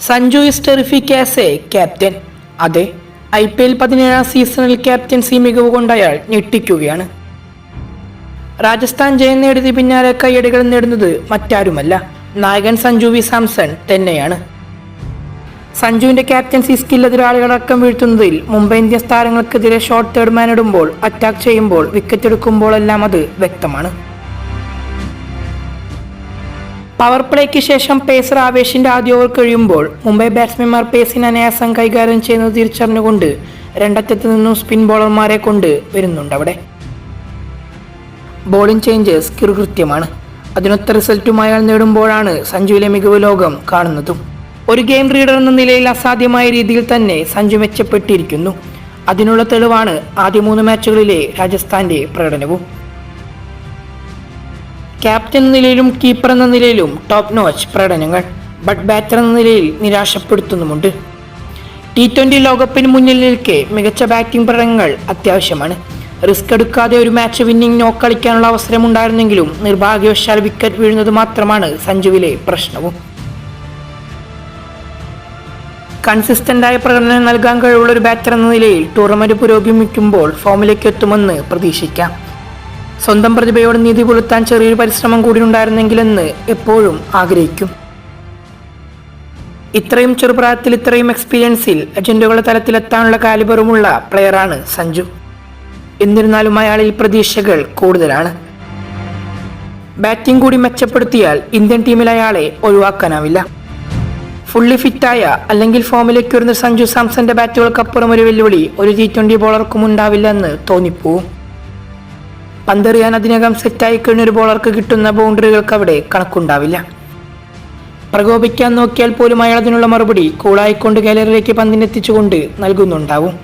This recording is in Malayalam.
Sanju is terrific as A captain. അതെ, IPL 17 സീസണിൽ ക്യാപ്റ്റൻസി മികവ് കൊണ്ട് അയാൾ ഞെട്ടിക്കുകയാണ്. രാജസ്ഥാൻ ജയം നേടിയതിന് പിന്നാലെ കയ്യടികൾ നേടുന്നത് മറ്റാരുമല്ല, നായകൻ സഞ്ജു വി സാംസൺ തന്നെയാണ്. സഞ്ജുവിന്റെ ക്യാപ്റ്റൻസി സ്കിൽ എതിരാളികളടക്കം വീഴ്ത്തുന്നതിൽ മുംബൈ ഇന്ത്യൻസ് താരങ്ങൾക്കെതിരെ ഷോട്ട് തേർഡ് മാൻ ഇടുമ്പോൾ, അറ്റാക്ക് ചെയ്യുമ്പോൾ, വിക്കറ്റ് എടുക്കുമ്പോഴെല്ലാം അത് വ്യക്തമാണ്. പവർ പ്ലേക്ക് ശേഷം പേസർ ആവേശിന്റെ ആദ്യ ഓവർ കഴിയുമ്പോൾ മുംബൈ ബാറ്റ്സ്മാൻമാർ പേസിന് അനായാസം കൈകാര്യം ചെയ്യുന്നത് തിരിച്ചറിഞ്ഞുകൊണ്ട് രണ്ടറ്റത്ത് നിന്നും സ്പിൻ ബോളർമാരെ കൊണ്ട് വരുന്നുണ്ട്. അവിടെ ബോളിംഗ് ചേഞ്ചേഴ്സ് കൃത്യമാണ്. അതിനൊത്ത റിസൾട്ടുമായി അയാൾ നേടുമ്പോഴാണ് സഞ്ജുവിലെ മികവ് ലോകം കാണുന്നതും. ഒരു ഗെയിം റീഡർ എന്ന നിലയിൽ അസാധ്യമായ രീതിയിൽ തന്നെ സഞ്ജു മെച്ചപ്പെട്ടിരിക്കുന്നു. അതിനുള്ള തെളിവാണ് ആദ്യ 3 മാച്ചുകളിലെ രാജസ്ഥാന്റെ പ്രകടനവും. ക്യാപ്റ്റൻ എന്ന നിലയിലും കീപ്പർ എന്ന നിലയിലും ടോപ്പ് നോച്ച് പ്രകടനങ്ങൾ, ബട്ട് ബാറ്റർ എന്ന നിലയിൽ നിരാശപ്പെടുത്തുന്നുമുണ്ട്. T20 ലോകകപ്പിന് മുന്നിൽ നിൽക്കെ മികച്ച ബാറ്റിംഗ് പ്രകടനങ്ങൾ അത്യാവശ്യമാണ്. റിസ്ക് എടുക്കാതെ ഒരു മാച്ച് വിന്നിംഗ് നോക്ക് കളിക്കാനുള്ള അവസരം ഉണ്ടായിരുന്നെങ്കിലും നിർഭാഗ്യവശാൽ വിക്കറ്റ് വീഴുന്നത് മാത്രമാണ് സഞ്ജുവിലെ പ്രശ്നവും. കൺസിസ്റ്റന്റായ പ്രകടനം നൽകാൻ കഴിവുള്ള ഒരു ബാറ്റർ എന്ന നിലയിൽ ടൂർണമെന്റ് പുരോഗമിക്കുമ്പോൾ ഫോമിലേക്ക് എത്തുമെന്ന് പ്രതീക്ഷിക്കാം. സ്വന്തം പ്രതിഭയോട് നീതി പുലർത്താൻ ചെറിയൊരു പരിശ്രമം കൂടി ഉണ്ടായിരുന്നെങ്കിലെന്ന് എപ്പോഴും ആഗ്രഹിക്കും. ഇത്രയും ചെറുപ്രായത്തിൽ ഇത്രയും എക്സ്പീരിയൻസിൽ ലെജൻഡുകളുടെ തലത്തിലെത്താനുള്ള കാലിബറുമുള്ള പ്ലെയറാണ് സഞ്ജു. എന്നിരുന്നാലും അയാളിൽ പ്രതീക്ഷകൾ കൂടുതലാണ്. ബാറ്റിംഗ് കൂടി മെച്ചപ്പെടുത്തിയാൽ ഇന്ത്യൻ ടീമിൽ അയാളെ ഒഴിവാക്കാനാവില്ല. ഫുള്ളി ഫിറ്റായ അല്ലെങ്കിൽ ഫോമിലേക്ക് വരുന്ന സഞ്ജു സാംസന്റെ ബാറ്റുകൾക്കപ്പുറം ഒരു വെല്ലുവിളി ഒരു T20 ബോളർക്കും ഉണ്ടാവില്ലെന്ന് തോന്നിപ്പോവും. പന്തെറിയാൻ അതിനകം സെറ്റായി കഴിഞ്ഞ ഒരു ബോളർക്ക് കിട്ടുന്ന ബൗണ്ടറികൾക്ക് അവിടെ കണക്കുണ്ടാവില്ല. പ്രകോപിക്കാൻ നോക്കിയാൽ പോലും അയാൾ അതിനുള്ള മറുപടി കൂളായിക്കൊണ്ട് ഗാലറിയിലേക്ക് പന്തിനെത്തിച്ചുകൊണ്ട് നൽകുന്നുണ്ടാവും.